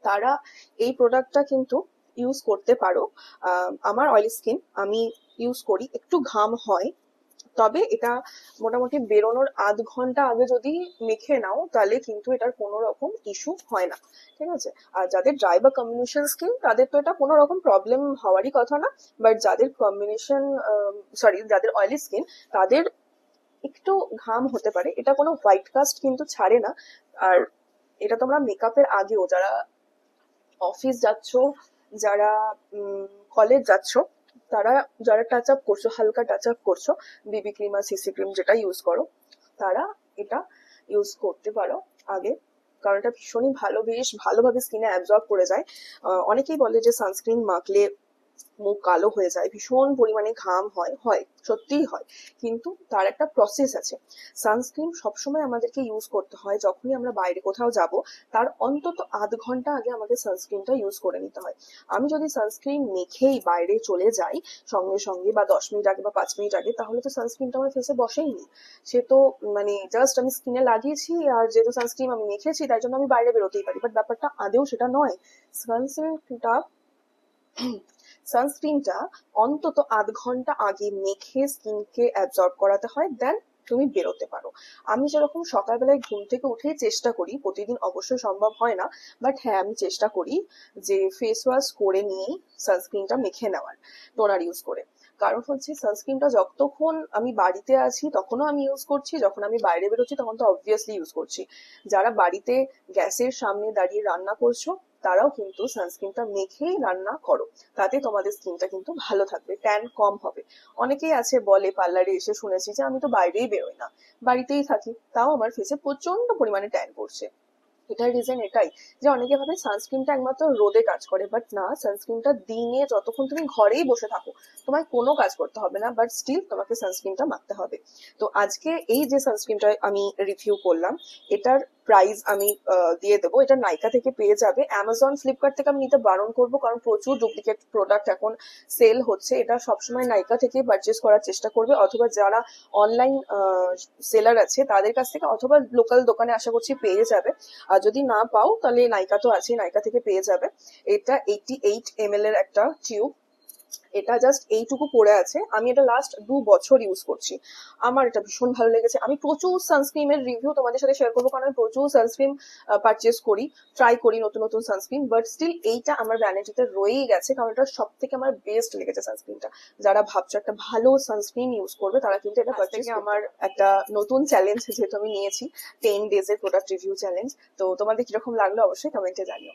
তারা এই প্রোডাক্টটা কিন্তু ইউজ করতে পারো। আমার অয়েলি স্কিন, আমি ইউজ করি, একটু ঘাম হয়, তবে এটা মোটামুটি বেরোনোর আধ ঘন্টা আগে যদি মেখে নাও তাহলে কিন্তু এটার কোনো রকম ইস্যু হয় না, ঠিক আছে। আর যাদের ড্রাই বা কম্বিনেশন স্কিন তাদের তো এটা কোনো রকম প্রবলেম হওয়ারই কথা না, বাট যাদের যাদের অয়েলি স্কিন তাদের একটু ঘাম হতে পারে, এটা কোনো হোয়াইট কাস্ট কিন্তু ছাড়ে না। আর এটা তোমরা মেকআপের আগেও, যারা অফিস যাচ্ছ, যারা কলেজ যাচ্ছ, তারা যারা টাচ আপ করছো, হালকা টাচ আপ করছো, বিবি ক্রিম আর সিসি ক্রিম যেটা ইউজ করো, তারা এটা ইউজ করতে পারো আগে, কারণ এটা ভীষণই ভালো, বেশ ভালোভাবে স্কিনে অ্যাবজর্ব করে যায়। অনেকেই বলে যে সানস্ক্রিন মাখলে মুখ কালো হয়ে যায়, ভীষণ পরিমাণে ঘাম হয়, হয় সত্যিই হয়, কিন্তু তার একটা প্রসেস আছে। সানস্ক্রিন সবসময় আমাদেরকে ইউজ করতে হয় যখনই আমরা বাইরে কোথাও যাব, তার অন্তত আধ ঘন্টা আগে আমাকে সানস্ক্রিনটা ইউজ করে নিতে হয়। আমি যদি সানস্ক্রিন মেখেই বাইরে চলে যাই সঙ্গে সঙ্গে, বা 10 মিনিট আগে বা 5 মিনিট আগে, তাহলে তো সানস্ক্রিনটা আমার ফেসে বসেইনি। সে তো মানে জাস্ট আমি স্কিনে লাগিয়েছি, আর যেহেতু সানস্ক্রিন আমি মেখেছি তাই জন্য আমি বাইরে বেরোতেই পারি, বাট ব্যাপারটা আদেও সেটা নয়। সানস্ক্রিনটা সানস্ক্রিনটা অন্তত আধ ঘন্টা আগে মেখে স্কিনকে অ্যাবজর্ব করাতে হয়, দেন তুমি বেরোতে পারো। আমি যেরকম সকালবেলায় ঘুম থেকে উঠেই চেষ্টা করি, প্রতিদিন অবশ্যই সম্ভব হয় না, বাট হ্যাঁ আমি চেষ্টা করি যে ফেস ওয়াশ করে নিয়েই সানস্ক্রিনটা মেখে নেওয়ার, টোনার ইউজ করে। কারণ হচ্ছে সানস্ক্রিনটা যতক্ষণ আমি বাড়িতে আছি তখনও আমি ইউজ করছি, যখন আমি বাইরে বেরোচ্ছি তখন তো অবভিয়াসলি ইউজ করছি। যারা বাড়িতে গ্যাসের সামনে দাঁড়িয়ে রান্না করছো, তারাও কিন্তু সানস্ক্রিনটা মেখেই রান্না করো, তাতে তোমাদের স্কিনটা কিন্তু ভালো থাকবে, ট্যান কম হবে। অনেকেই আছে বলে, পার্লারে এসে শুনেছি যে আমি তো বাইরেই বেরোই না, বাড়িতেই থাকি, তাও আমার ফেসে প্রচন্ড পরিমাণে ট্যান পড়ছে। এটার রিজন এটাই যে অনেকে ভাবে সানস্ক্রিনটা একমাত্র রোদে কাজ করে, বাট না, সানস্ক্রিনটা দিনে যতক্ষণ তুমি ঘরেই বসে থাকো তোমায় কোনো কাজ করতে হবে না, বাট স্টিল তোমাকে সানস্ক্রিনটা মাখতে হবে। তো আজকে এই যে সানস্ক্রিনটা আমি রিভিউ করলাম, এটার প্রাইস আমি দিয়ে দেবো, এটা নাইকা থেকে পেয়ে যাবে। অ্যামাজন ফ্লিপকার্ট থেকে আমি নিতে বারণ করবো, কারণ প্রচুর ডুপ্লিকেট প্রোডাক্ট এখন সেল হচ্ছে। এটা সবসময় নাইকা থেকে পারচেস করার চেষ্টা করবে, অথবা যারা অনলাইন সেলার আছে তাদের কাছ থেকে, অথবা লোকাল দোকানে আশা করছি পেয়ে যাবে। আর যদি না পাও তাহলে নাইকা তো আছে, নাইকা থেকে পেয়ে যাবে। এটা 88 ml এর একটা টিউব, এটা জাস্ট এইটুকু পড়ে আছে। আমি এটা লাস্ট 2 বছর ইউজ করছি, আমার এটা ভীষণ ভালো লেগেছে। আমি প্রচুর সানস্ক্রিনের রিভিউ তোমাদের সাথে শেয়ার করবো, কারণ আমি প্রচুর সানস্ক্রিন পারচেস করি, ট্রাই করি নতুন নতুন সানস্ক্রিন, বাট স্টিল এইটা আমার ভ্যানিটিতে রয়েই গেছে, কারণ এটা সব থেকে আমার বেস্ট লেগেছে সানস্ক্রিনটা। যারা ভাবছো একটা ভালো সানস্ক্রিন ইউজ করবে, তারা কিন্তু এটা পারচেস। আমার একটা নতুন চ্যালেঞ্জ যেহেতু আমি নিয়েছি, 10 days এর প্রোডাক্ট রিভিউ চ্যালেঞ্জ। তো তোমাদের কিরকম লাগলো অবশ্যই কমেন্টে জানিও।